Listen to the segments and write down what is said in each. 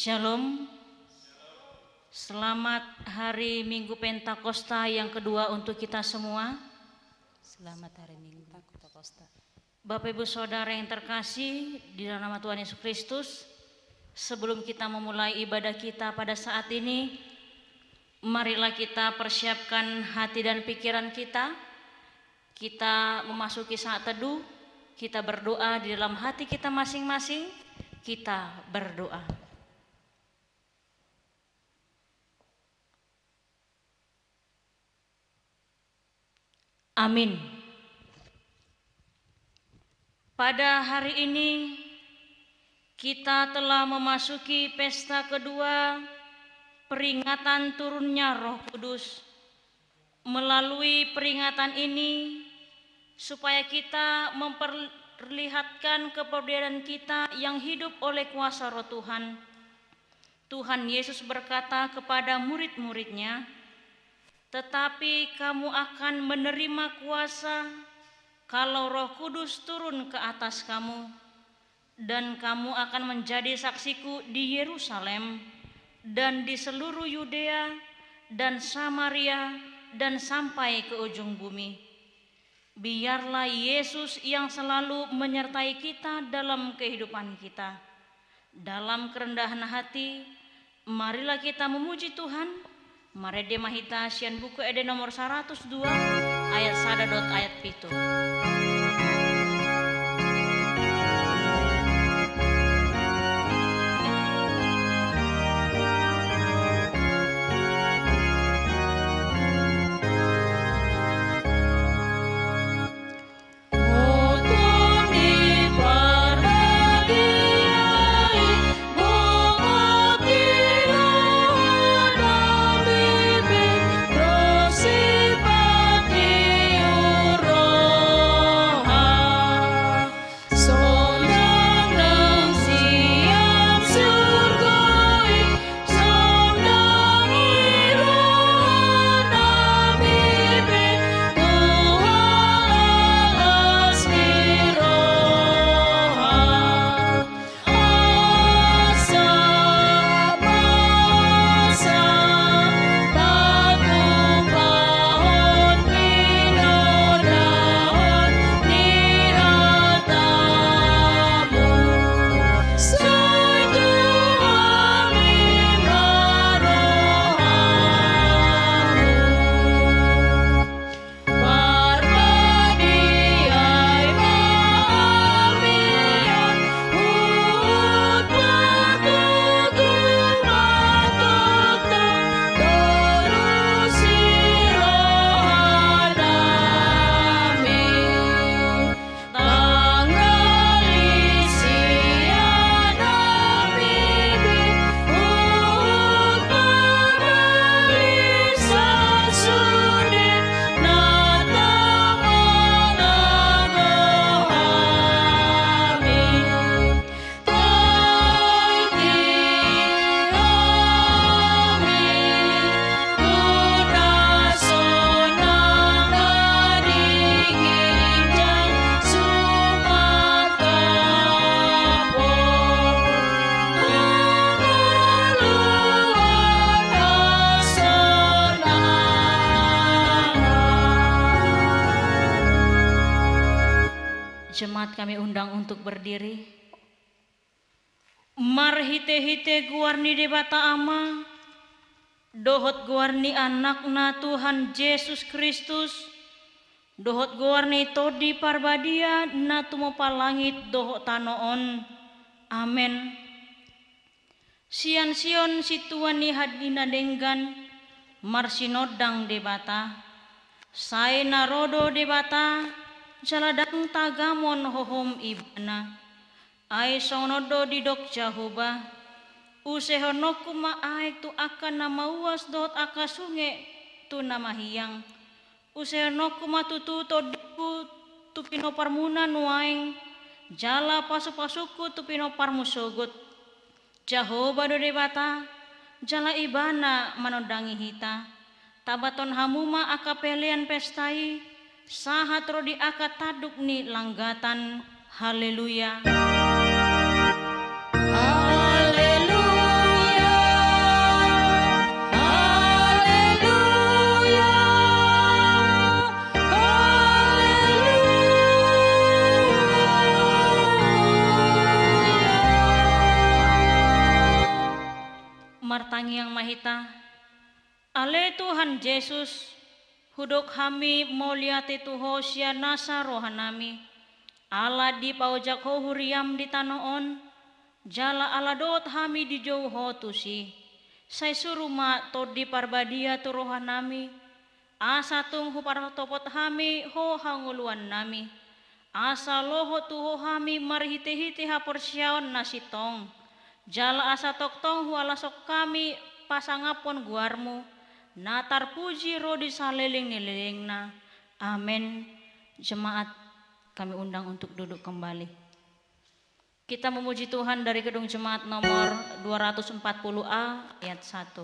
Shalom. Selamat hari Minggu Pentakosta yang kedua untuk kita semua. Selamat hari Minggu Pentakosta. Bapak Ibu Saudara yang terkasih di dalam nama Tuhan Yesus Kristus, sebelum kita memulai ibadah kita pada saat ini, marilah kita persiapkan hati dan pikiran kita. Kita memasuki saat teduh, kita berdoa di dalam hati kita masing-masing. Kita berdoa. Amin. Pada hari ini kita telah memasuki pesta kedua peringatan turunnya Roh Kudus. Melalui peringatan ini supaya kita memperlihatkan keperbedaan kita yang hidup oleh kuasa Roh Tuhan. Tuhan Yesus berkata kepada murid-muridnya, "Tetapi kamu akan menerima kuasa kalau Roh Kudus turun ke atas kamu, dan kamu akan menjadi saksiku di Yerusalem dan di seluruh Yudea dan Samaria dan sampai ke ujung bumi." Biarlah Yesus yang selalu menyertai kita dalam kehidupan kita. Dalam kerendahan hati, marilah kita memuji Tuhan. Mari demahita sian buku ede nomor 102 ayat 1 ayat 7. Jemaat kami undang untuk berdiri. Mar hite-hite guarni debata ama, dohot guarni anakna Tuhan Yesus Kristus, dohot guarni todi parbadia na tumo palangit dohot tanoon. Amen. Sian-sion situani hadina denggan, mar sinodang debata, sai narodo debata, jaladang tagamon hohom ibana, ay sonodo didok Jahoba, usehonoku maaik tu akan namauas dot akasunge tu namahiyang, usehonoku matutu todiku tu pinoparmuna nuaing, jala pasu-pasuku tu pinoparmusogut, Jahoba do debata, jala ibana manodangi hita, tabaton hamuma akapelian pestai, sahat rodi aka taduk ni langgatan. Haleluya. Haleluya. Batangi yang mahita. Ale Tuhan Yesus, hudok kami moliate tuho sia nasa rohanami. Ala di paujak ho huriam di tanoon, jala ala dot kami di jauh ho tusi. Sai suruma to di parbadia tu rohanami. Asa tung hu topot kami ho hanguluan nami. Asa loho tuho kami marhite-hite ha persyaon nasitong. Jala asa toktong hu alasok kami pasangapon guarmu. Natar puji rodi saleling-neleling na. Amin. Jemaat kami undang untuk duduk kembali. Kita memuji Tuhan dari gedung jemaat nomor 240A ayat 1.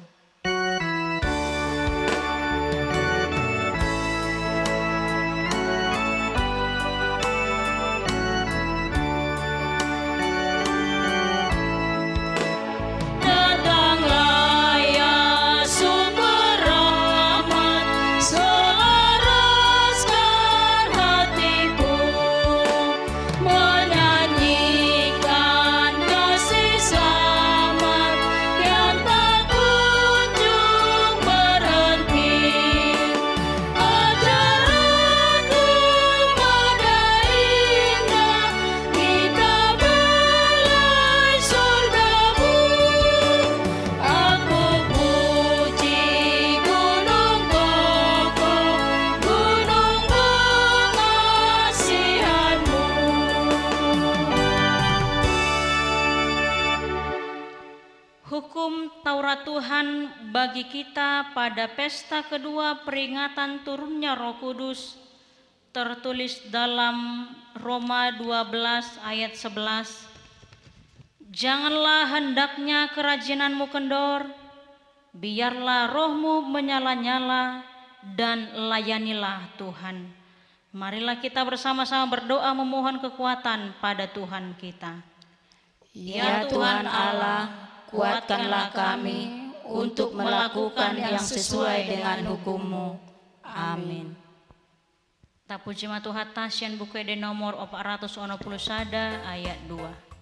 Tuhan bagi kita pada pesta kedua peringatan turunnya Roh Kudus tertulis dalam Roma 12 ayat 11. Janganlah hendaknya kerajinanmu kendor, biarlah rohmu menyala-nyala dan layanilah Tuhan. Marilah kita bersama-sama berdoa memohon kekuatan pada Tuhan kita. Ya Tuhan Allah, kuatkanlah kami untuk melakukan yang sesuai dengan hukum-Mu. Amin. Tapu jemaat Tuhan tasyan buku de nomor 491 ayat 2.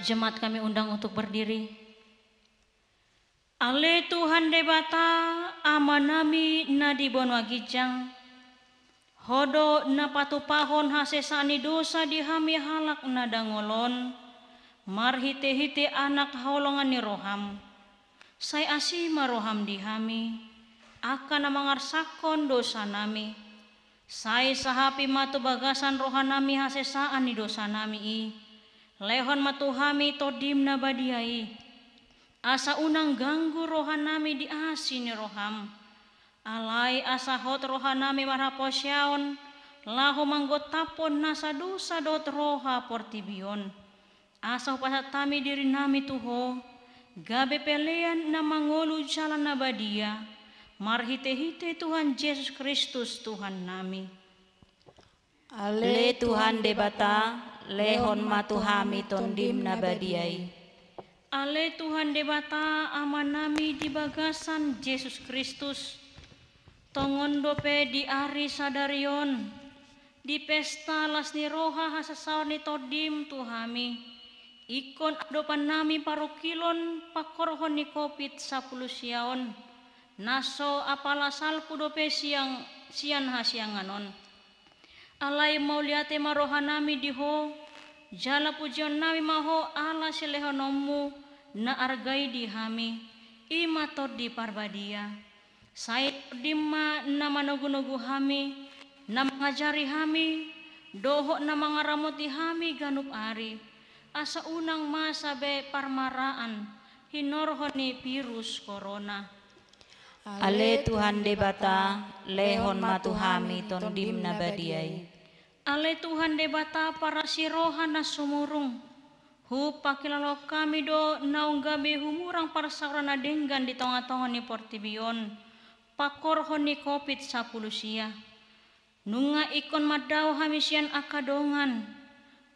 Jemaat kami undang untuk berdiri. Ale Tuhan debata amanami nadibon wagijang. Hodo na patupahon hasesani dosa dihami halak nadangolon. Marhite-hite anak haulongan ni roham. Say asima roham dihami. Akan mangarsakon dosa nami. Say sahapi matu bagasan rohanami hasesaan ni dosa nami i. Lehon matuhami todim nabadiai. Asa unang ganggu rohanami di asini roham. Alai asa hot rohanami marhaposyaon. Lahu manggotapon nasa dosa dot roha portibion. Asa pasatami diri nami tuho. Gabe pelean na mangolu jalan nabadia. Marhite-hite Tuhan Yesus Kristus Tuhan nami. Ale Tuhan debata lehon matuhami tondim nabadiai. Ale Tuhan debata amanami di bagasan Yesus Kristus. Tongon dope di ari sadarion. Di pesta lasni roha hasasaoni todim tuhami. Ikon adopan nami parokilon pakorhon ni kopit 10 siaon. Naso apala salpu dope sian hasianganon. Alai mauliate marohanami diho jala pujian nawi maho ala silehonomu na argai di hami ima tod di parbadia saya dimma na manogu-nogu hami na mengajari hami doho na mangaramoti hami ganup ari asa unang masa be parmaraan hinorhoni virus corona. Ale Tuhan debata lehon matuhami tondim nabadiai. Ale Tuhan debata para sirohan na sumurung. Hu pakilalo kami do naunggabe humurang para saurana denggan di tengah-tengah ni portibion. Pakor honi COVID 10 sia. Nunga ikon madaw hamisian akadongan.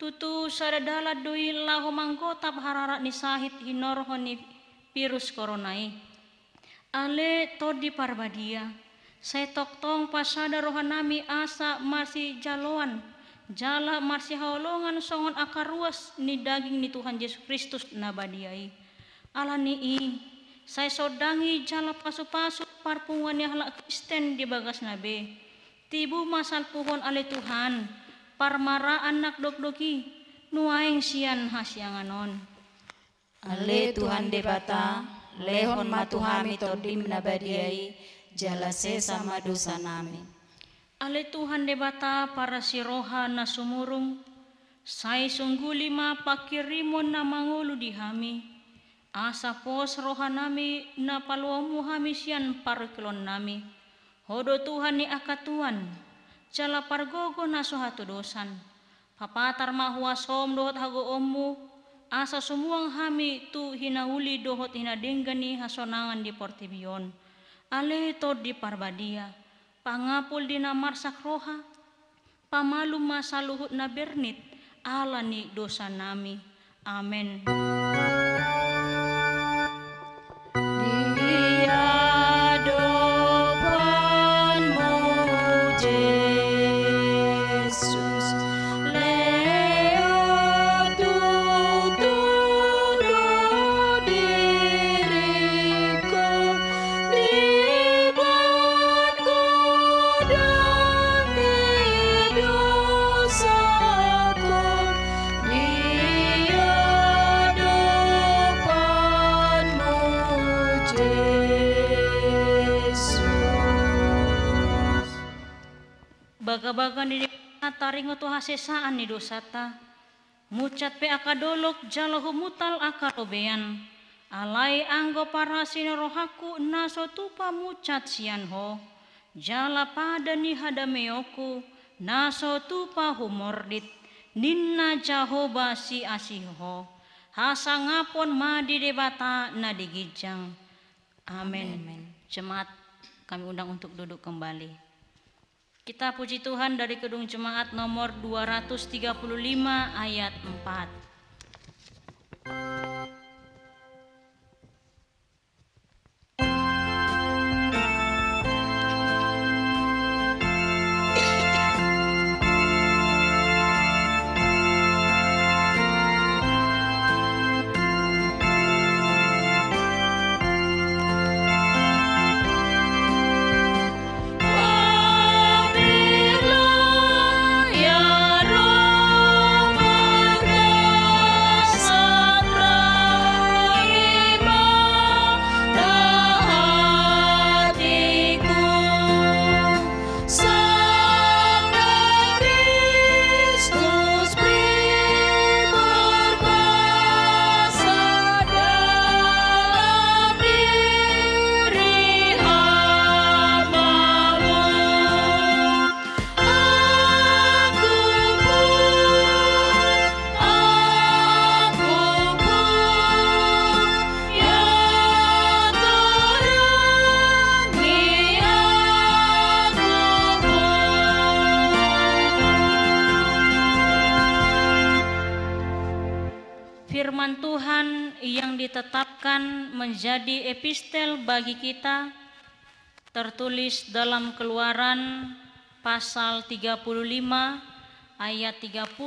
Tutu sadadala doi lahu manggotap hararat ni sahit hinor honi virus coronai. Ale todi parbadia, saya toktong pasada rohanami asa marsi jaloan, jala marsi haolongan songon akaruas ni daging ni Tuhan Yesus Kristus nabadiai. Alani saya sodangi jala pasu-pasu parpungan yang halak Kristen di bagas nabe. Tibu masal puhon ale Tuhan, parmara anak dok-doki, nuaing sian hasyanganon. Ale Tuhan debata, lehon matuhami tondim nabadiai jala sesama dosa nami. Ale Tuhan debata para siroha na sumurung sai sungguli ma pakirimon na mangulu di hami asa pos roha nami na paluamu hami sian parkelon nami hodo Tuhan ni akatuan jala pargogo na sohatu dosan papatar mahua som dohot hago ommu asa sumuang hami tu hinauli dohot hinadenggani hasonangan di portibion. Ale tod di parbadia. Pangapul di namarsak roha. Pamalum masaluhut na bernit. Ala ni dosa nami. Amen. Baga-baga ni taringo to hasesaan ni dosata mucat pe akadolok jalo humutal akarobean alai anggo para sinorohaku naso tupa mucat sian ho jala pada ni hadameoku naso tupa humordit ninna jahoba si asiho hasangapon madi debata na digijang. Amen. Jemaat kami undang untuk duduk kembali. Kita puji Tuhan dari Kedung Jemaat nomor 235 ayat 4. Firman Tuhan yang ditetapkan menjadi epistel bagi kita tertulis dalam Keluaran pasal 35 ayat 30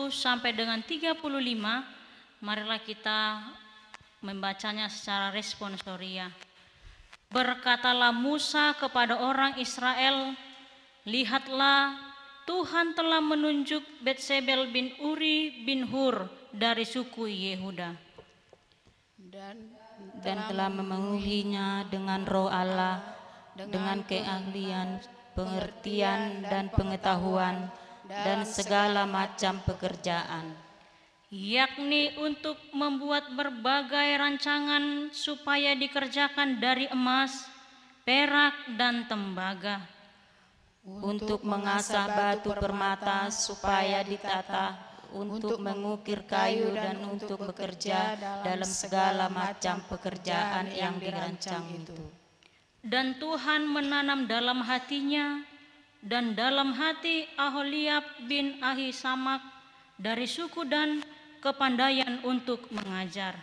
sampai dengan 35. Marilah kita membacanya secara responsoria. Berkatalah Musa kepada orang Israel, lihatlah, Tuhan telah menunjuk Betsebel bin Uri bin Hur dari suku Yehuda. Dan telah memenuhinya dengan roh Allah, dengan keahlian, pengertian, dan pengetahuan, dan segala macam pekerjaan, yakni untuk membuat berbagai rancangan supaya dikerjakan dari emas, perak, dan tembaga, untuk mengasah batu permata supaya ditata, untuk mengukir kayu, dan untuk bekerja dalam segala macam pekerjaan yang dirancang itu. Dan Tuhan menanam dalam hatinya dan dalam hati Aholiab bin Ahisamak dari suku Dan kepandaian untuk mengajar.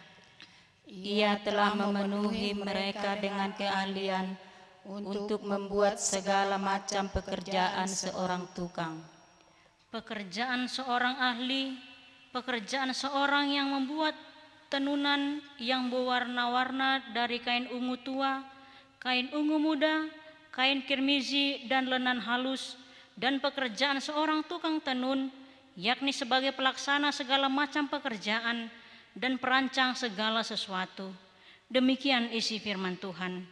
Ia telah memenuhi mereka dengan keahlian untuk membuat segala macam pekerjaan seorang tukang. Pekerjaan seorang ahli, pekerjaan seorang yang membuat tenunan yang berwarna-warna dari kain ungu tua, kain ungu muda, kain kirmizi, dan lenan halus, dan pekerjaan seorang tukang tenun, yakni sebagai pelaksana segala macam pekerjaan dan perancang segala sesuatu. Demikian isi firman Tuhan.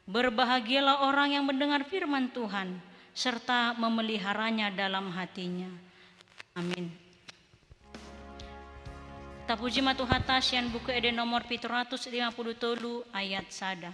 Berbahagialah orang yang mendengar firman Tuhan serta memeliharanya dalam hatinya. Amin. Tapuji matuhata sian buku ede nomor 750 ayat sada.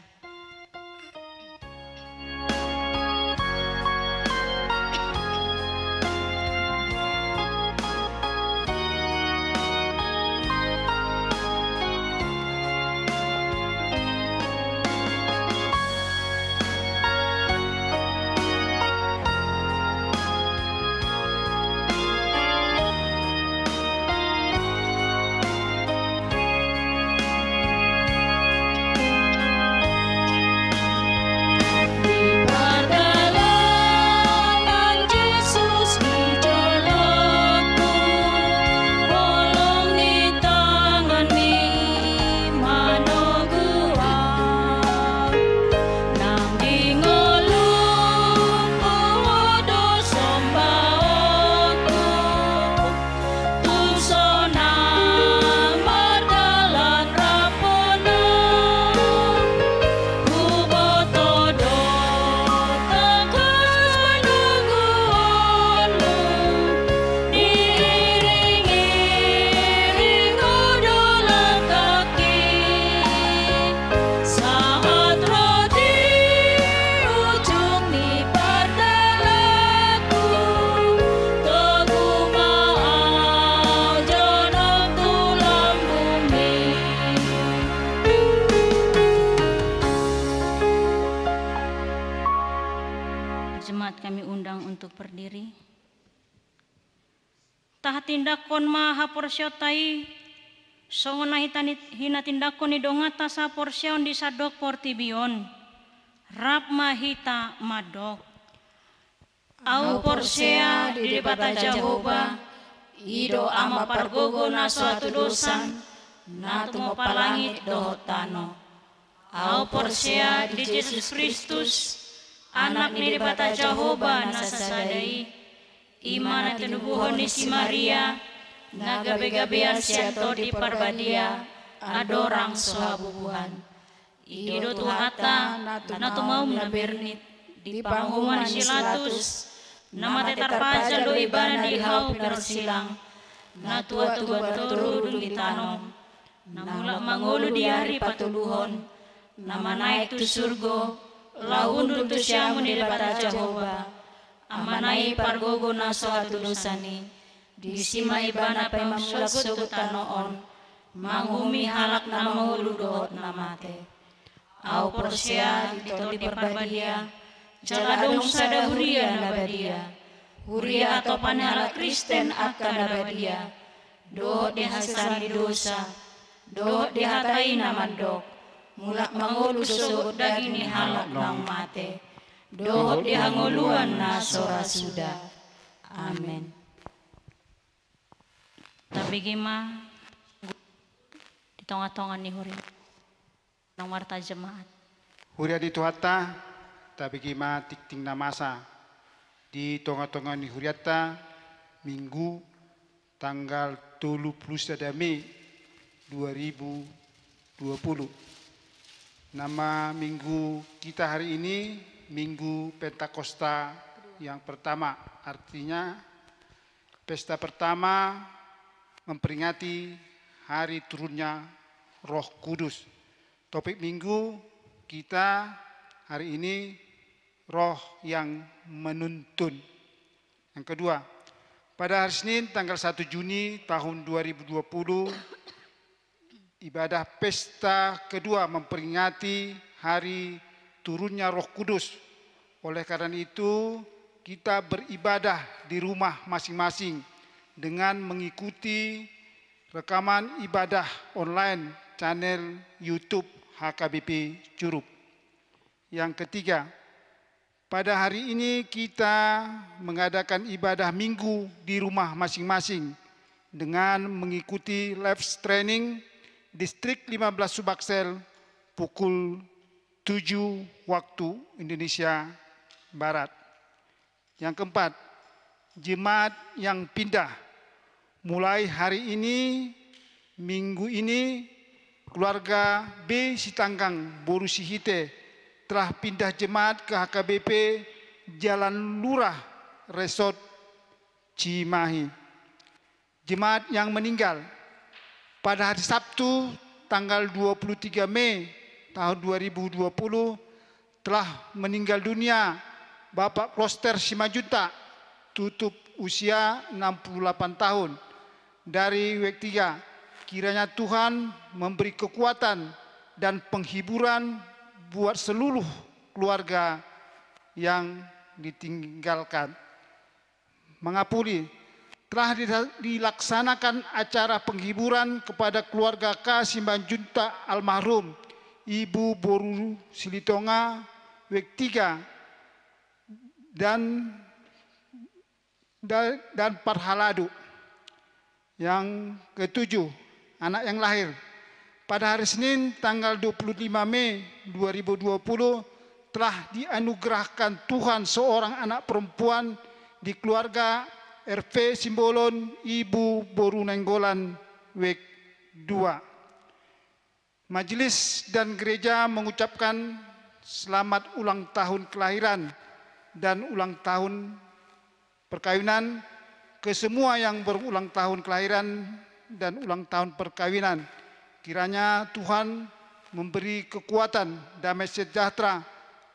Tindakon maha porsyotai songona hina tindakon ni dongata sa porsyon di sadok portibion rap mahita madok au porsea di debata Jehovah ido ama pargogo na suatu dosan na tumo palangit dohotano au porsea di Yesus Kristus anak ni debata Jehovah na sasadai imana tenubuhon ni si Maria nagabe-gabean siato di parbadia adorang sohabubuhan ido tuhata na tumaum na bernit di panghuman silatus nama tetarpaja do ibana di hau persilang na tua turu di tanom na mulak mangulu di hari patuluhon nama naik tu surgo laundun tu syamu di debata Jehovah amanai pargogo na suatu dosani di sima ibana pemamulak suku tanoon manghumi halak na mahulu dohot na mate au porsea di parbadia jaladong sada huria na badia huria atau panhala Kristen akan na badia dohot dihasani dosa dohot dihatai na mandok mulak mangulu suku daging ni halak nang mate dohot dihanguluan na sora sudah. Amin. Tapi gima di tengah-tengah ni huri nang warta jemaat. Huria di tuhata tapi gima tikting namasa di tengah-tengah Nihuriata Minggu tanggal 31 Mei 2020. Nama minggu kita hari ini Minggu Pentakosta yang pertama, artinya pesta pertama memperingati hari turunnya Roh Kudus. Topik minggu kita hari ini Roh yang menuntun. Yang kedua, pada hari Senin tanggal 1 Juni tahun 2020, ibadah pesta kedua memperingati hari turunnya Roh Kudus. Oleh karena itu, kita beribadah di rumah masing-masing dengan mengikuti rekaman ibadah online channel YouTube HKBP Curup. Yang ketiga, pada hari ini kita mengadakan ibadah minggu di rumah masing-masing dengan mengikuti live streaming Distrik 15 Subaksel pukul 7 waktu Indonesia Barat. Yang keempat, jemaat yang pindah. Mulai hari ini, minggu ini, keluarga B Sitanggang Boru Sihite telah pindah jemaat ke HKBP Jalan Lurah Resort Cimahi. Jemaat yang meninggal pada hari Sabtu tanggal 23 Mei tahun 2020 telah meninggal dunia Bapak Kloster Simanjuntak, tutup usia 68 tahun dari WEK 3. Kiranya Tuhan memberi kekuatan dan penghiburan buat seluruh keluarga yang ditinggalkan. Mengapuli, telah dilaksanakan acara penghiburan kepada keluarga K. Simanjuntak almarhum Ibu Boru Silitonga WEK 3 dan Parhaladu. Yang ketujuh, anak yang lahir pada hari Senin tanggal 25 Mei 2020 telah dianugerahkan Tuhan seorang anak perempuan di keluarga RV Simbolon Ibu Boru Nenggolan WEK 2. Majelis dan gereja mengucapkan selamat ulang tahun kelahiran dan ulang tahun perkawinan ke semua yang berulang tahun kelahiran dan ulang tahun perkawinan. Kiranya Tuhan memberi kekuatan, damai sejahtera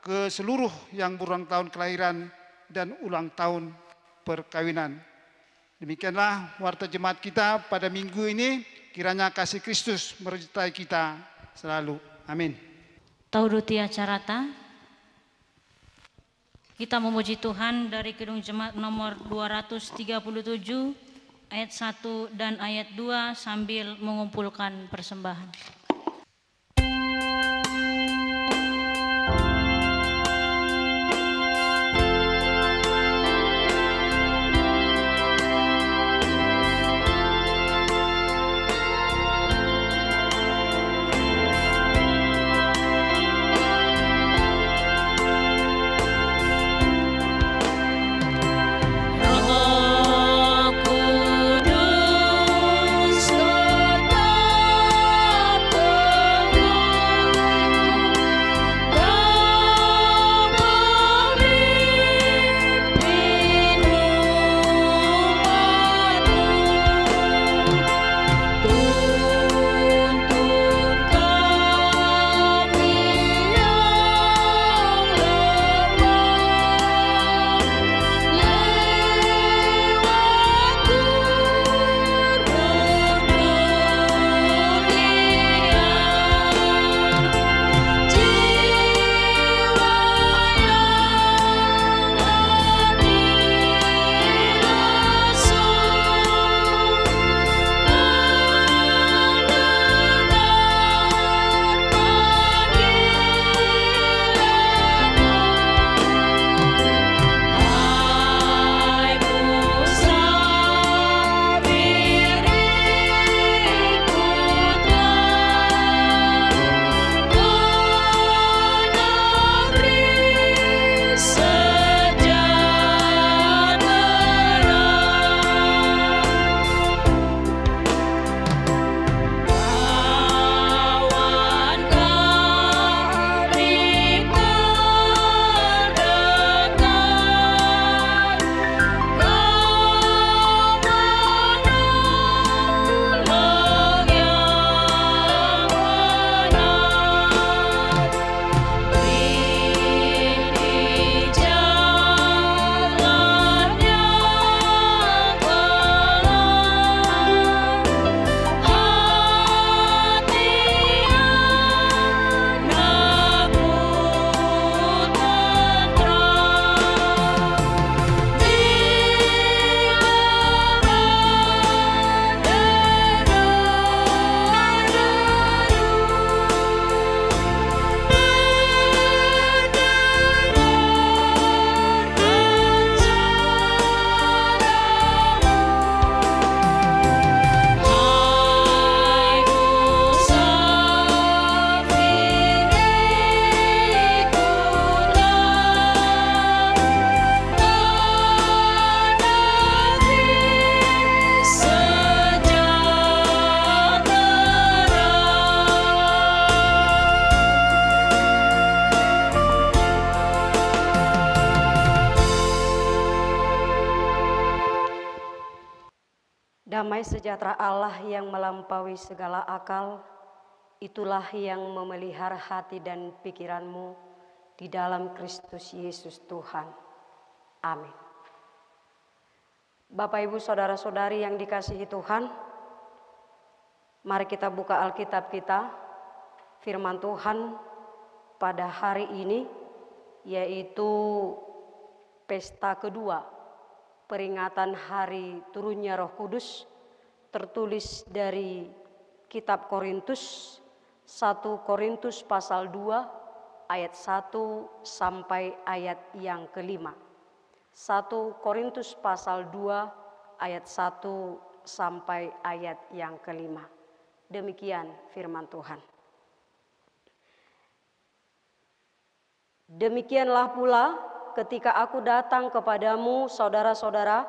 ke seluruh yang berulang tahun kelahiran dan ulang tahun perkawinan. Demikianlah warta jemaat kita pada minggu ini. Kiranya kasih Kristus menyertai kita selalu. Amin. Taudutia Carata. Kita memuji Tuhan dari Kidung Jemaat nomor 237 ayat 1 dan ayat 2 sambil mengumpulkan persembahan. Roh Kudus tetap Damai sejahtera Allah yang melampaui segala akal, itulah yang memelihara hati dan pikiranmu di dalam Kristus Yesus Tuhan. Amin. Bapak, Ibu, saudara-saudari yang dikasihi Tuhan, mari kita buka Alkitab kita, firman Tuhan pada hari ini, yaitu pesta kedua, peringatan hari turunnya Roh Kudus, tertulis dari kitab Korintus, 1 Korintus pasal 2 ayat 1 sampai ayat yang kelima. 1 Korintus pasal 2 ayat 1 sampai ayat yang kelima. Demikian firman Tuhan. Demikianlah pula ketika aku datang kepadamu, saudara-saudara,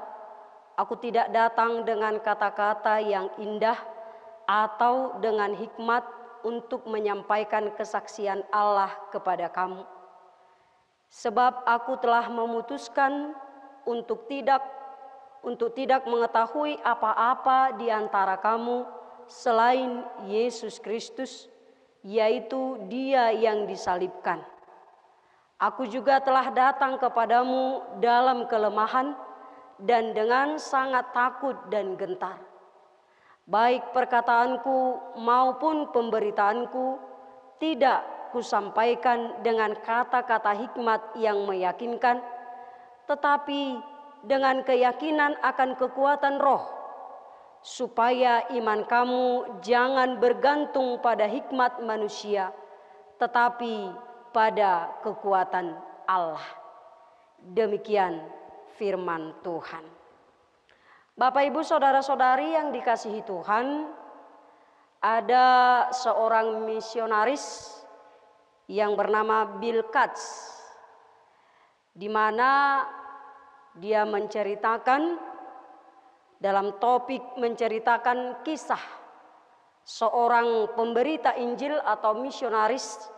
aku tidak datang dengan kata-kata yang indah atau dengan hikmat untuk menyampaikan kesaksian Allah kepada kamu. Sebab aku telah memutuskan untuk tidak mengetahui apa-apa di antara kamu selain Yesus Kristus, yaitu Dia yang disalibkan. Aku juga telah datang kepadamu dalam kelemahan dan dengan sangat takut dan gentar. Baik perkataanku maupun pemberitaanku tidak kusampaikan dengan kata-kata hikmat yang meyakinkan, tetapi dengan keyakinan akan kekuatan Roh, supaya iman kamu jangan bergantung pada hikmat manusia, tetapi pada kekuatan Allah. Demikian firman Tuhan. Bapak, Ibu, saudara-saudari yang dikasihi Tuhan, ada seorang misionaris yang bernama Bill Katz, di mana dia menceritakan dalam topik menceritakan kisah seorang pemberita Injil atau misionaris.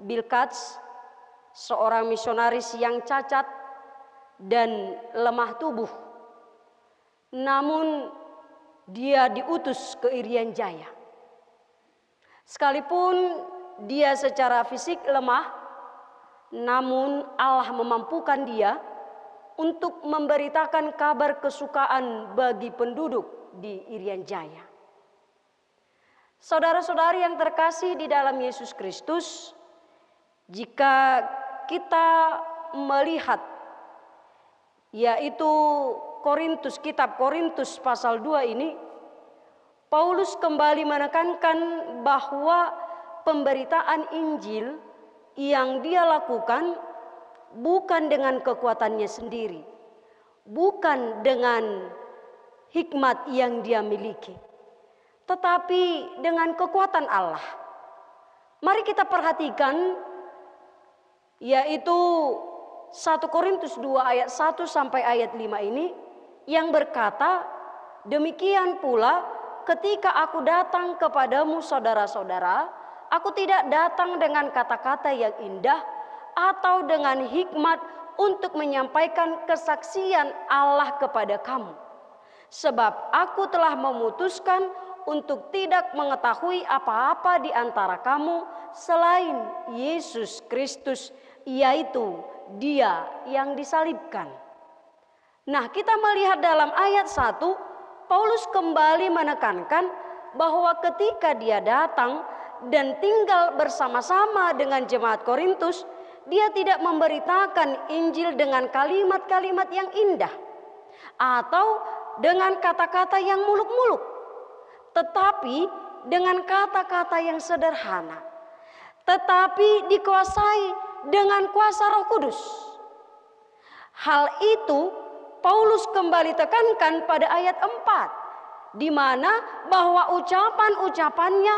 Bill Katz, seorang misionaris yang cacat dan lemah tubuh, namun dia diutus ke Irian Jaya. Sekalipun dia secara fisik lemah, namun Allah memampukan dia untuk memberitakan kabar kesukaan bagi penduduk di Irian Jaya. Saudara-saudari yang terkasih di dalam Yesus Kristus, jika kita melihat yaitu kitab Korintus pasal 2 ini, Paulus kembali menekankan bahwa pemberitaan Injil yang dia lakukan bukan dengan kekuatannya sendiri, bukan dengan hikmat yang dia miliki, tetapi dengan kekuatan Allah. Mari kita perhatikan yaitu 1 Korintus 2 ayat 1 sampai ayat 5 ini yang berkata, demikian pula ketika aku datang kepadamu saudara-saudara, aku tidak datang dengan kata-kata yang indah atau dengan hikmat untuk menyampaikan kesaksian Allah kepada kamu. Sebab aku telah memutuskan untuk tidak mengetahui apa-apa di antara kamu selain Yesus Kristus, yaitu Dia yang disalibkan. Nah, kita melihat dalam ayat 1, Paulus kembali menekankan bahwa ketika dia datang dan tinggal bersama-sama dengan jemaat Korintus, dia tidak memberitakan Injil dengan kalimat-kalimat yang indah atau dengan kata-kata yang muluk-muluk, tetapi dengan kata-kata yang sederhana, tetapi dikuasai dengan kuasa Roh Kudus. Hal itu Paulus kembali tekankan pada ayat 4, di mana bahwa ucapan-ucapannya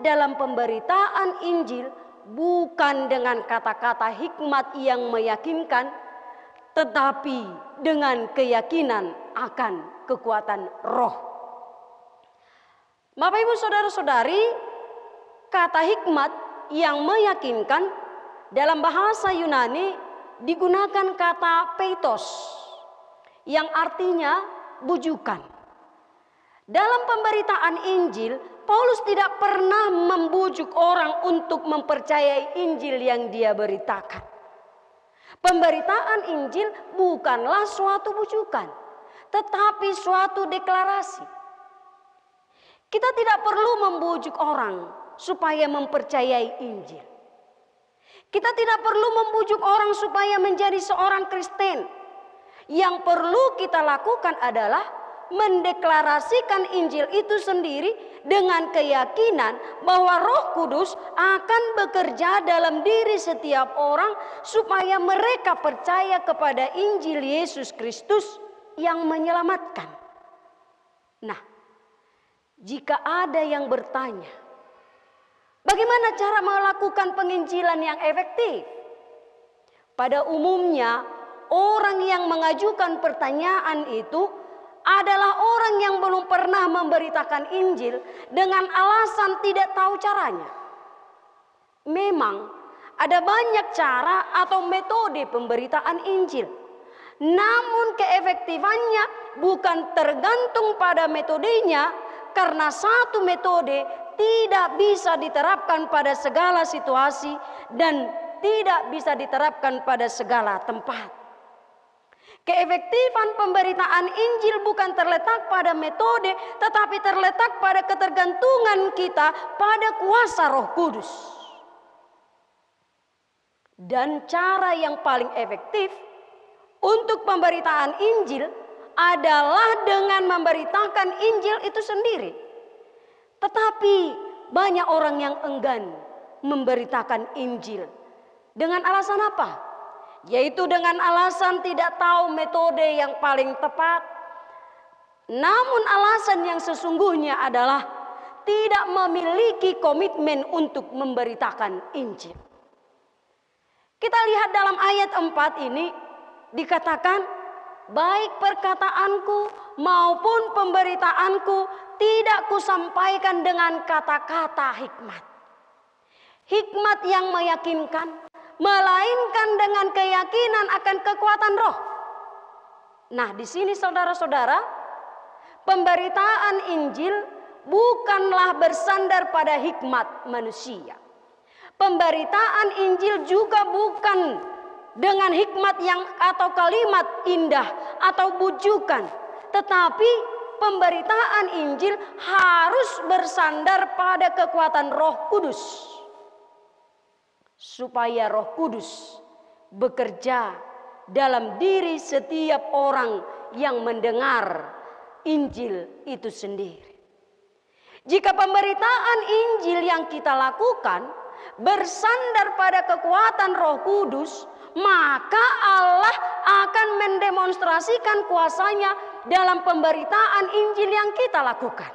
dalam pemberitaan Injil bukan dengan kata-kata hikmat yang meyakinkan, tetapi dengan keyakinan akan kekuatan Roh. Bapak, Ibu, saudara-saudari, kata hikmat yang meyakinkan dalam bahasa Yunani digunakan kata peitos yang artinya bujukan. Dalam pemberitaan Injil, Paulus tidak pernah membujuk orang untuk mempercayai Injil yang dia beritakan. Pemberitaan Injil bukanlah suatu bujukan, tetapi suatu deklarasi. Kita tidak perlu membujuk orang supaya mempercayai Injil. Kita tidak perlu membujuk orang supaya menjadi seorang Kristen. Yang perlu kita lakukan adalah mendeklarasikan Injil itu sendiri dengan keyakinan bahwa Roh Kudus akan bekerja dalam diri setiap orang supaya mereka percaya kepada Injil Yesus Kristus yang menyelamatkan. Nah, jika ada yang bertanya, bagaimana cara melakukan penginjilan yang efektif? Pada umumnya, orang yang mengajukan pertanyaan itu adalah orang yang belum pernah memberitakan Injil dengan alasan tidak tahu caranya. Memang ada banyak cara atau metode pemberitaan Injil. Namun keefektifannya bukan tergantung pada metodenya, karena satu metode tidak bisa diterapkan pada segala situasi dan tidak bisa diterapkan pada segala tempat. Keefektifan pemberitaan Injil bukan terletak pada metode, tetapi terletak pada ketergantungan kita pada kuasa Roh Kudus. Dan cara yang paling efektif untuk pemberitaan Injil adalah dengan memberitakan Injil itu sendiri. Tetapi banyak orang yang enggan memberitakan Injil. Dengan alasan apa? Yaitu dengan alasan tidak tahu metode yang paling tepat. Namun alasan yang sesungguhnya adalah tidak memiliki komitmen untuk memberitakan Injil. Kita lihat dalam ayat 4 ini dikatakan, baik perkataanku maupun pemberitaanku tidak kusampaikan dengan kata-kata hikmat. Hikmat yang meyakinkan, melainkan dengan keyakinan akan kekuatan Roh. Nah, di sini saudara-saudara, pemberitaan Injil bukanlah bersandar pada hikmat manusia. Pemberitaan Injil juga bukan dengan hikmat yang atau kalimat indah atau bujukan, tetapi pemberitaan Injil harus bersandar pada kekuatan Roh Kudus. Supaya Roh Kudus bekerja dalam diri setiap orang yang mendengar Injil itu sendiri. Jika pemberitaan Injil yang kita lakukan bersandar pada kekuatan Roh Kudus, maka Allah akan mendemonstrasikan kuasanya dalam pemberitaan Injil yang kita lakukan.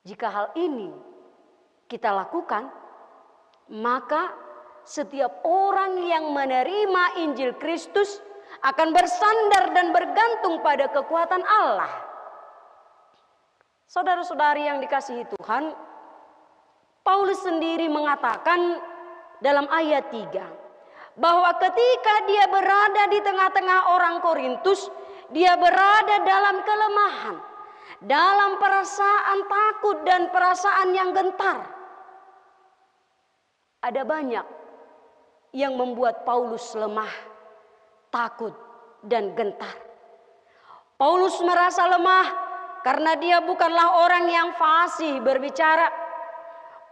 Jika hal ini kita lakukan, maka setiap orang yang menerima Injil Kristus akan bersandar dan bergantung pada kekuatan Allah. Saudara-saudari yang dikasihi Tuhan, Paulus sendiri mengatakan dalam ayat 3 bahwa ketika dia berada di tengah-tengah orang Korintus, dia berada dalam kelemahan, dalam perasaan takut dan perasaan yang gentar. Ada banyak yang membuat Paulus lemah, takut, dan gentar. Paulus merasa lemah karena dia bukanlah orang yang fasih berbicara.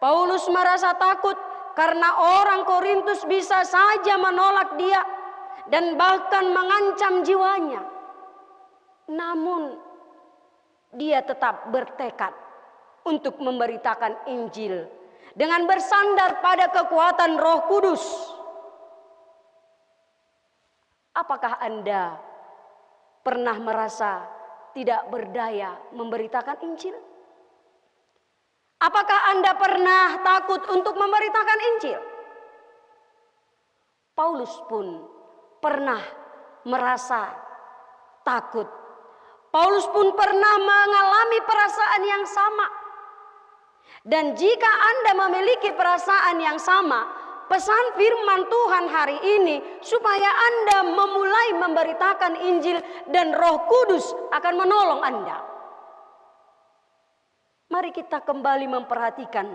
Paulus merasa takut karena orang Korintus bisa saja menolak dia dan bahkan mengancam jiwanya. Namun dia tetap bertekad untuk memberitakan Injil dengan bersandar pada kekuatan Roh Kudus. Apakah Anda pernah merasa tidak berdaya memberitakan Injil? Apakah Anda pernah takut untuk memberitakan Injil? Paulus pun pernah merasa takut. Paulus pun pernah mengalami perasaan yang sama. Dan jika Anda memiliki perasaan yang sama, pesan firman Tuhan hari ini supaya Anda memulai memberitakan Injil dan Roh Kudus akan menolong Anda. Mari kita kembali memperhatikan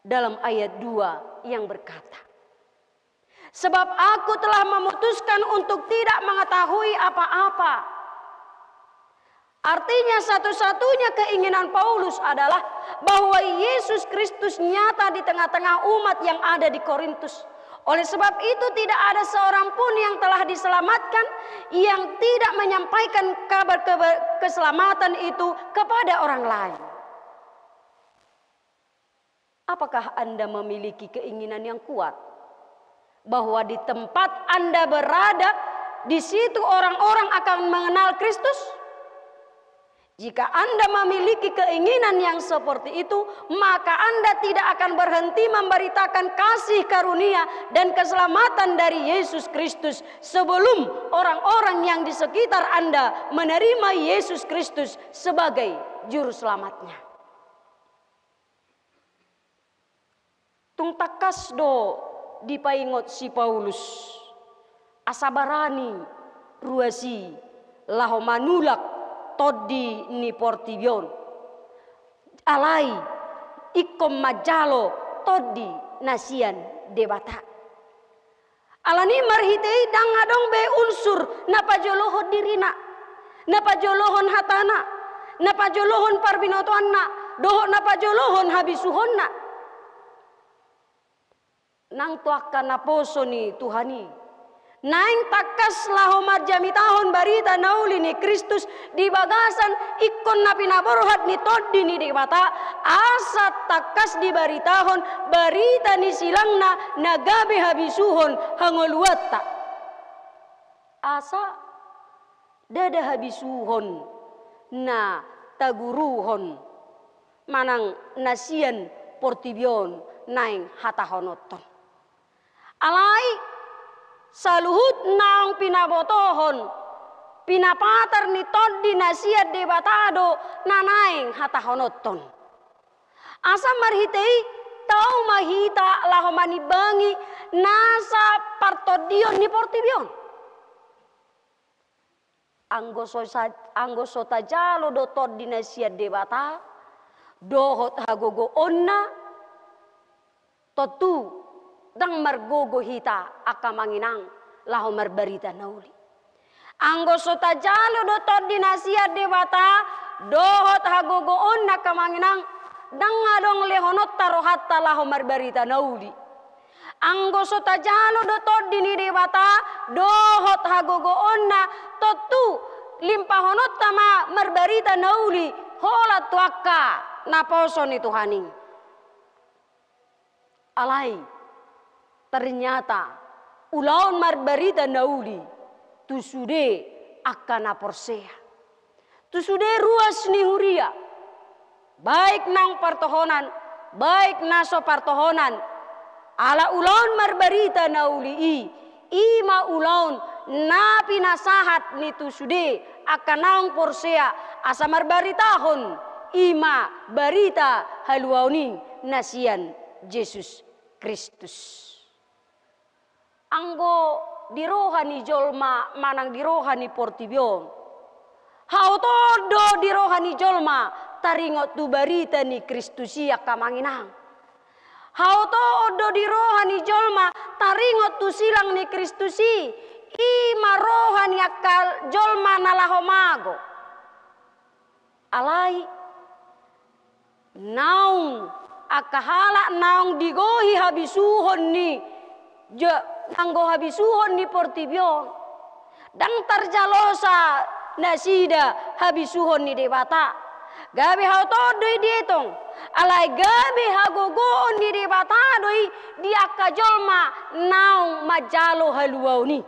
dalam ayat 2 yang berkata, sebab aku telah memutuskan untuk tidak mengetahui apa-apa. Artinya satu-satunya keinginan Paulus adalah bahwa Yesus Kristus nyata di tengah-tengah umat yang ada di Korintus. Oleh sebab itu tidak ada seorang pun yang telah diselamatkan yang tidak menyampaikan kabar keselamatan itu kepada orang lain. Apakah Anda memiliki keinginan yang kuat bahwa di tempat Anda berada, di situ orang-orang akan mengenal Kristus? Jika Anda memiliki keinginan yang seperti itu, maka Anda tidak akan berhenti memberitakan kasih karunia dan keselamatan dari Yesus Kristus sebelum orang-orang yang di sekitar Anda menerima Yesus Kristus sebagai juru selamatnya. Tung takas do dipaingot si Paulus, asabarani ruasi laho manulak todi ni portibion alai ikom majalo todi nasian debata alani marhitei dangadong be unsur napa joloho dirina napa jolohon hatana napa jolohon parbinotoanna doho napa jolohon habisuhonna nang tuaka naposo ni Tuhani naing takas laho marjami tahun barita nauli ni Kristus di bagasan ikon na pinaborhat ni todi ni debata asa takas di baritahon barita ni silangna nagabe habisuhon hangoluata asa dada habisuhon na taguruhon manang nasian portibion naing hatahonoton alai saluhut naong pinabotohon pinapatar ni todi nasiat debatado nanaing hatahonoton asa marhitei tau mahita laho manibangi nasa partodion ni portibion anggo sotajalo do todi nasiat debata dohot hagogo onna totu dang margogo hita akamanginang laho marbarita nauli anggo sotajalo do todi nasiat debata dohot hagogo onna kamanginang dang adong lehonot tarohatta laho marbarita nauli anggo sotajalo do todi ni debata dohot hagogo onna totu limpahonot tama marbarita nauli hola tuaka naposo ni Tuhani alai ternyata ulaun marbarita nauli tusude akana porsea tusude ruas ni huria baik nang partohonan baik naso partohonan ala ulaun marbarita nauli ima ulaun napi nasahat ni tusude akanang porsea asa marbaritahon ima barita haluauni nasian Yesus Kristus anggo dirohani jolma manang dirohani portibion hautodo dirohani jolma taringot tu barita ni Kristusia kamanginang hautodo dirohani jolma taringot tu silang ni Kristusi ima rohani akal jolma nalahomago alai naung akahala naung digohi habisuhon ni anggo habisuhon ni portibion dang tarjalosa nasida habisuhon ni debata gabe hautodo dietong alai gabe hagogoon ni debata doi diakajolma naung majalo haluauni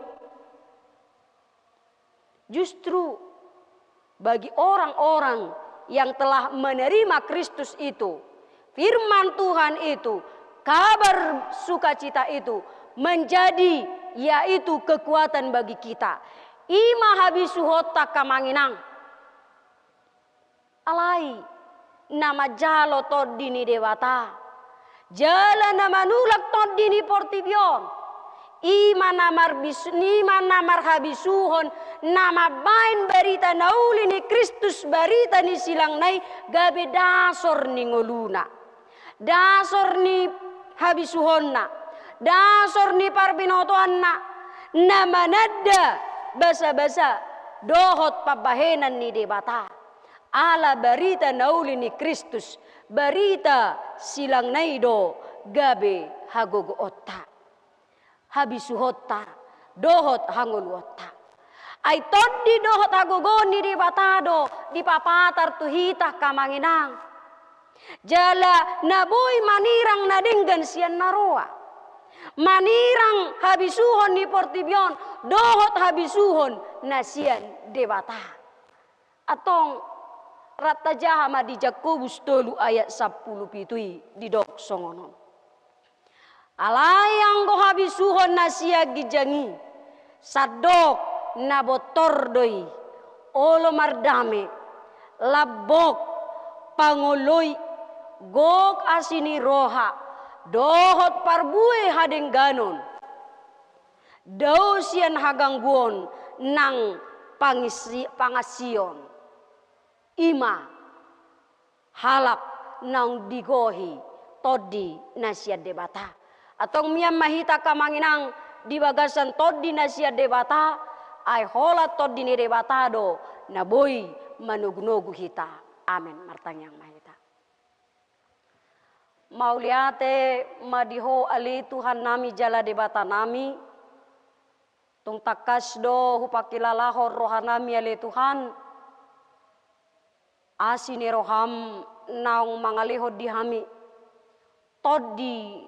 justru bagi orang-orang yang telah menerima Kristus itu firman Tuhan itu kabar sukacita itu menjadi yaitu kekuatan bagi kita ima habisuhota kamanginang alai nama jalo todini dewata jalan nama nulak todini portibion ima namar habisuhon nama bain berita nauli ni Kristus berita ni silang nai gabe dasor ni ngoluna. Dasor ni habisuhonna. Dasor ni parbinotoanna. Nama nada basa-basa dohot pabahenan ni debata. Ala berita nauli ni Kristus. Berita silang nai do gabe hagogo otta. Habisuhotta. Dohot hangoluotta. Ay todi dohot agogoni di batado di papatar tuhita kamanginang. Jala naboy manirang nadinggan sian naroa. Manirang habisuhon ni Portibion, dohot habisuhon na sian debata. Atong rata jahama di Jakobus 3 ayat 10 pitui di dok songonon. Alayang go habisuhon na siya gijangi. Sadok na botor doi, olo mardame, labok, panguloy, gok asini roha, dohot parbue hadeng ganon. Daw siyan hagangguon ng pangasion. Ima, halap ng digohi, todi na siya debata. Atong miyam mahita kamanginang di bagasan todi na siya debata, ay hola todi ni debatado na boy manugnogu hita. Amen. Martanyang mahita. Mauliate madiho ali Tuhan nami jala debata nami. Tung takas do hupakilalahor rohanami ali Tuhan. Asini roham naung mangalihod dihami. Todi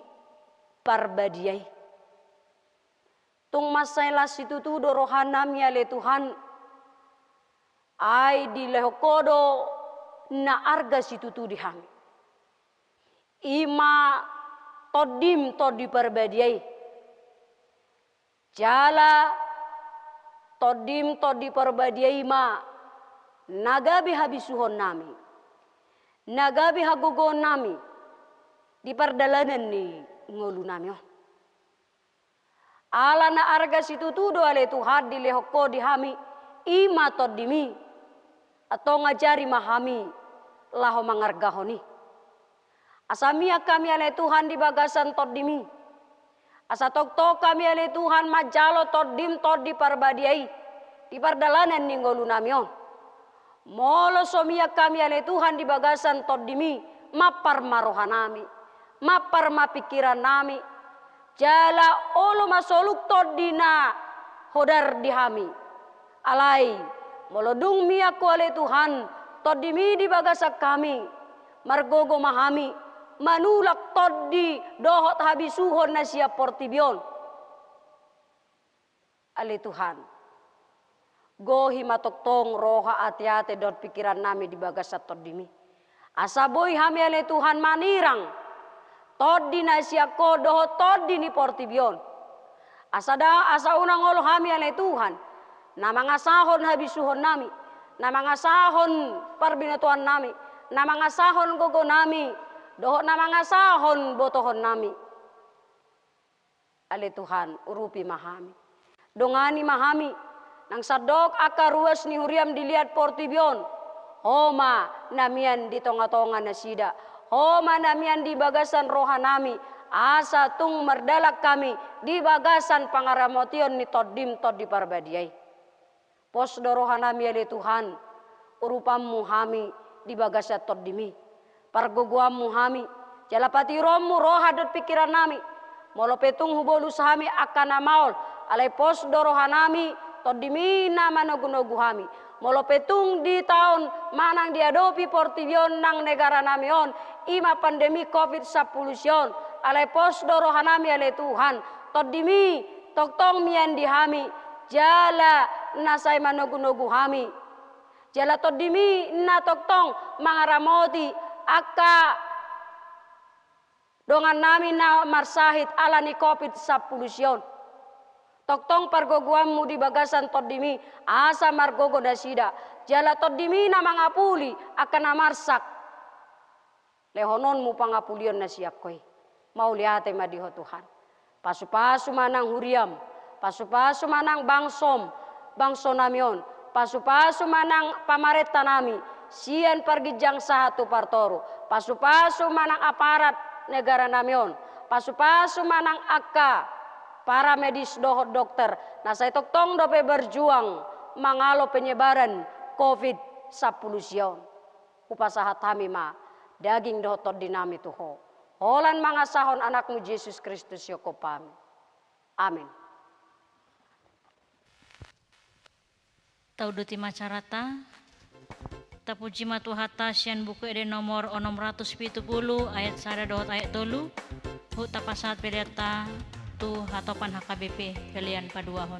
parbadiay. Tung masailas itu tu rohanam ya le Tuhan. Ay di lehokodo na arga situ tu dihami. Ima todim todi parbadiay. Jala todim todi parbadiay ma. Nagabi habisuhon nami. Nagabi hagugon nami. Di pardalanan ni ngulu nami. Ala na arga situ tudo ale Tuhan di lehoko dihami. Ima todimi. Atau ngajari mahami. Laho mangargahoni. Asamia kami ale Tuhan di bagasan todimi. Asa tokto kami ale Tuhan majalo todim todi parbadiai. Di pardalanan ni ngulu nami. Molo somia kami ale Tuhan di bagasan todimi. Mapar marohanami. Mapar mapikiran nami. Jala olo masoluk todina hodar dihami. Alai molodung mia kuale Tuhan todimi di bagasak kami. Margogo mahami manulak todi dohot habisuhon na siya Portibion. Ale Tuhan. Gohi matoktong roha ati-ati dot pikiran nami di bagasak todimi. Asaboy hami ale Tuhan manirang. Todi na siya ko doho todi ni Portibion. Asa unang olo hami ale Tuhan. Na mga sahon habisuhon nami. Na mga sahon parbinatuan nami. Na mga sahon gogo nami. Doho na mga sahon botohon nami. Ale Tuhan urupi mahami. Dongani mahami. Nang sadok akaruas ni huriam dilihat Portibion. Homa namian di tonga-tonga na sida. Homa namian di bagasan rohanami. Asa tung merdalak kami di bagasan pangaramotion ni todim todi parbadiay. Pos do rohanami ale Tuhan. Urupamu hami di bagasan todimi. Parguguamu hami. Jalapati romu roha dot pikiran nami. Molo petung hubolus hami akan amaol. Alay pos do rohanami todimi nama nogu-nogu hami. Molo petung di tahun manang diadopi Portibion nang negara namion. Ima pandemi COVID-19. Alay pos do rohanami ale Tuhan. Todimi toktong mian dihami. Jala nasay manogu-nogu hami. Jala todimi na toktong mangaramoti. Aka dongan nami na marsahit ala ni COVID-19. Toktong pargoguammu di bagasan todimi asa margogo dasida. Jala todimi na mangapuli akan namarsak. Lehononmu pangapulion na siap koy. Mau liate madiho Tuhan. Pasu-pasu manang huriam. Pasu-pasu manang bangsom. bangso namion. Pasu-pasu manang pamareta nami, sian pargijang sahatu partoro. Pasu-pasu manang aparat negara namion. Pasu-pasu manang akka, para medis dohot dokter. Nah saya toktong dope berjuang mangalo penyebaran COVID-19 sion. Upasahat kami ma, daging dohot dinami tuho. Holan mangasahon anakmu Yesus Kristus yoko pami. Amin. Tauduti macarata, tapuji matuhata sian buku ede nomor 670 ayat sada dohot ayat tolu, hu tapasat pedeta tu hatopan HKBP kalian paduahon.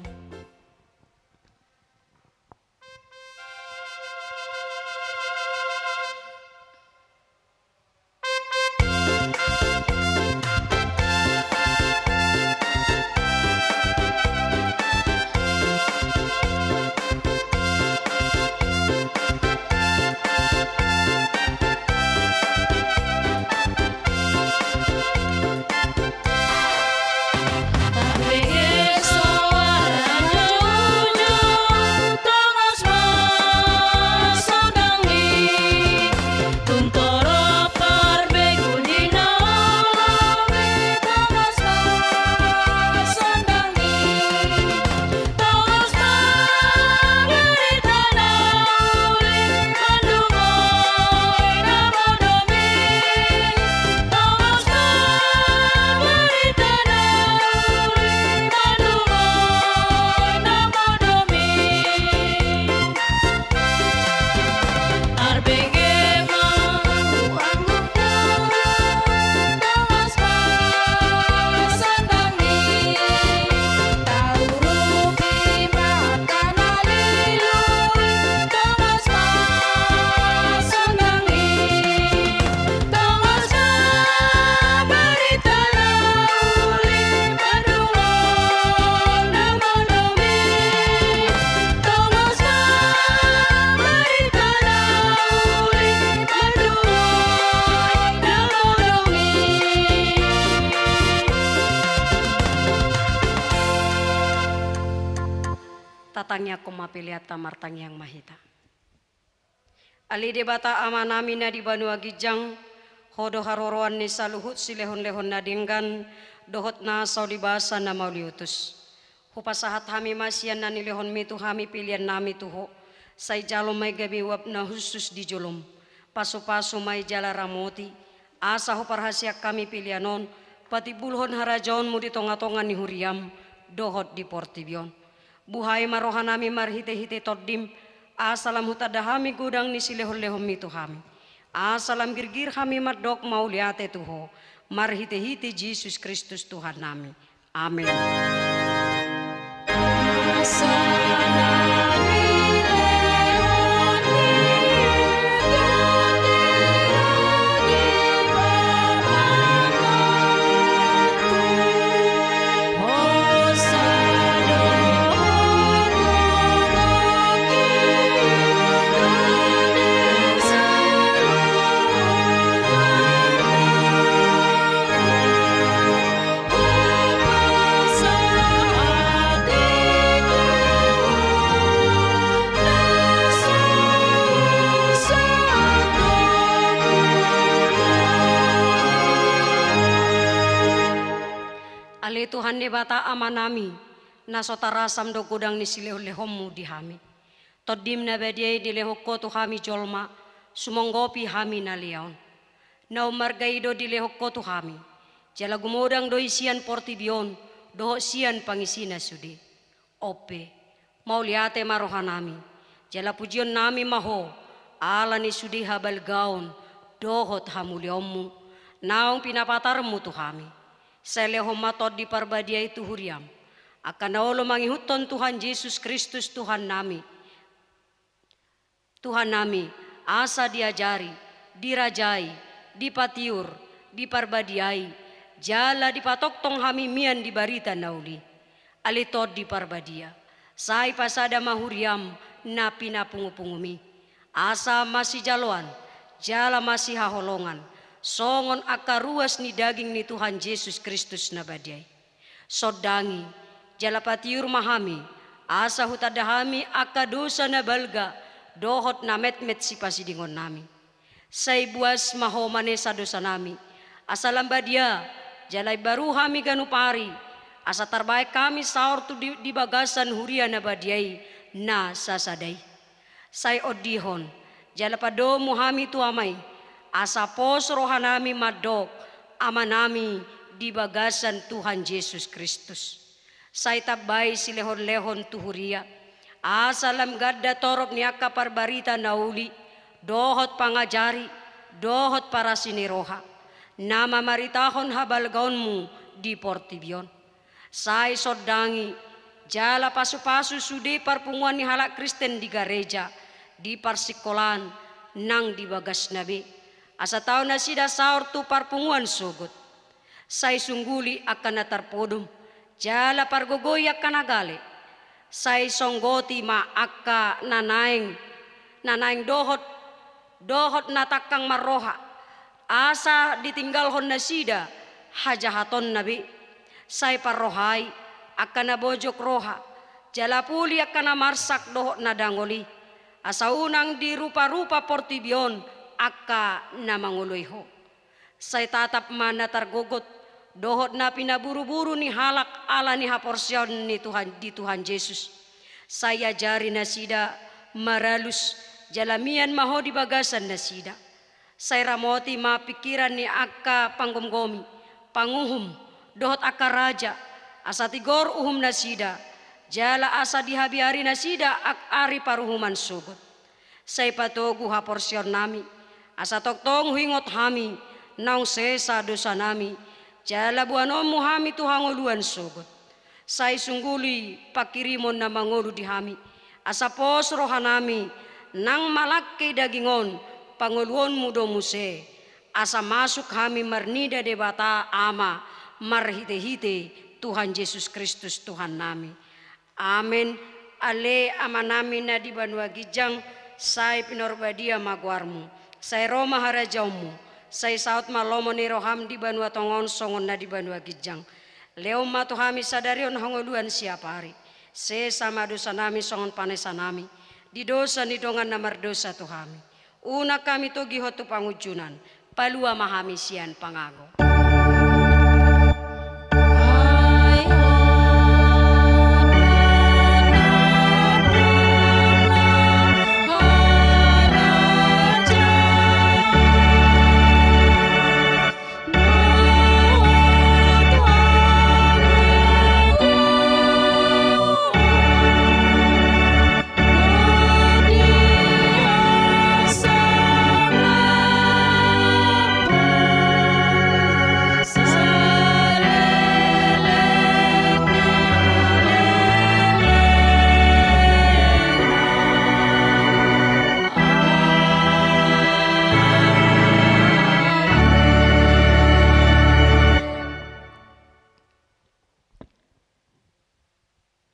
Tatangnya komapiliata martang yang mahita. Ali debata amanamina di Banua Gijang, hodo haroroan ni saluhut silehon-lehon nadinggan, dohot na saulibasa na mauliutus. Hupasahat hami masian na nilehon mitu hami pilihan nami tuho, say jalo may gabi wab na husus di julum. Paso-paso may jala ramoti, asa ho parhasyak kami pilihanon, pati bulhon harajon mo di tonga-tonga ni huriam, dohot di portibion. Buhay marohanami marhite-hite toddim, asalam hutadahami gudang ni silehon-lehon mitu hami. Asalam girgir hami madok mauliate tuho, marhite-hite Yesus Kristus Tuhan nami. Amin. Ali Tuhan ne bata amanami na sotarasam do gudang ni silehom-lehommu di hami. Todim na badiay di lehokko tu hami jolma sumonggopi hami na liaon. Na umargaido di lehokko tu hami. Jala gumodang do isian portibion do sian pangisina sudi. Ope mauliate marohanami. Jala pujion nami maho ala ni sudi habal gaon dohot hamuliommu. Naung pinapatarmu tu hami. Selehom matod di parbadia itu huriam. Akan naolo mangihuton Tuhan Yesus Kristus Tuhan nami. Tuhan nami asa diajari, dirajai, dipatiur, diparbadiai. Jala dipatoktong hami mian di barita nauli. Alitod di parbadia. Sai pasada mahuriam na pinapungupungumi. Asa masih jaloan, jala masih haholongan. Songon akaruas ni daging ni Tuhan Yesus Kristus na badiay. Sodangi, jalapatiur mahami, asa hutadahami akka dosa na balga dohot na met-met si pasidingon nami. Say buas mahomane sa dosa nami, asa lambadia jalay baru hami ganupari, asa tarbaik kami saur tu di bagasan huria na badiay na sasaday. Say odihon jala pado muhami tu amay, asa pos rohanami madok ama nami di bagasan Tuhan Yesus Kristus. Say tabay si lehon-lehon tuhuria, asa lamgadda torok niya kaparbarita nauli, dohot pangajari, dohot para siniroha, nama maritahon habalgaonmu di Portibion. Say sodangi, jala pasu-pasu sudi parpunguan ni halak Kristen di gereja, di parsikolan, nang di bagas nabi. Asa tao na sida saur tu parpunguan sugot. Say sungguli akan natarpodum, jala pargogoy akan nagale. Say songgoti ma akka nanaing dohot natakang maroha. Asa ditinggalhon na sida hajahaton nabi. Say parrohay akan nabojok roha, jala puli akan namarsak dohot na dangoli. Asa unang di rupa-rupa Portibion akka namanguluyho. Say tatap mana targogot, dohot na pinaburu-buru ni halak ala ni haporsyon ni Tuhan Yesus. Saya jari na sida maralus jalamian maho di bagasan na sida. Saya ramoti mapikiran ni akka panggomgomi, panguhum, dohot akka raja, asa tigor uhum na sida, jala asa dihabiari na sida ak ari paruhuman sugot. Say patogu haporsyon nami, asa toktong hingot hami, naung sesa dosa nami, jala buanom muhami tuhanguluan sugot. Say sungguli pakirimon na mangulu di hami, asa pos rohanami, nang malaki dagingon, panguluan mudo muse, asa masuk hami marnida debata ama, marhite-hite Tuhan Yesus Kristus Tuhan nami. Amen. Ale ama nami na di Banua Gijang, say pinorbadia magwarmu, say Roma harajaumu, say saut malomo ni roham di Banua Tongon songon na di Banua Gijang. Leo matuhami sadarion hangoluan siapa hari. Se sama dosa nami songon panesa nami. Di dosa ni dongan namar dosa tuhami. Una kami togi hotu pangujunan. Palua mahami sian pangago.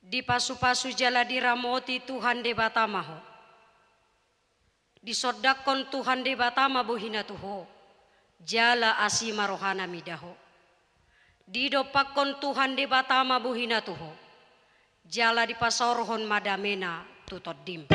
Di pasu-pasu jala diramoti Tuhan de batamaho. Disodakon Tuhan de batama buhina tuho. Jala asima rohana midaho. Didopakon Tuhan de batama buhina tuho. Jala di pasorohon madamena tutoddim.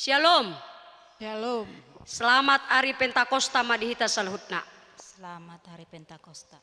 Shalom. Shalom. Selamat hari Pentakosta madihita salhutna. Selamat hari Pentakosta.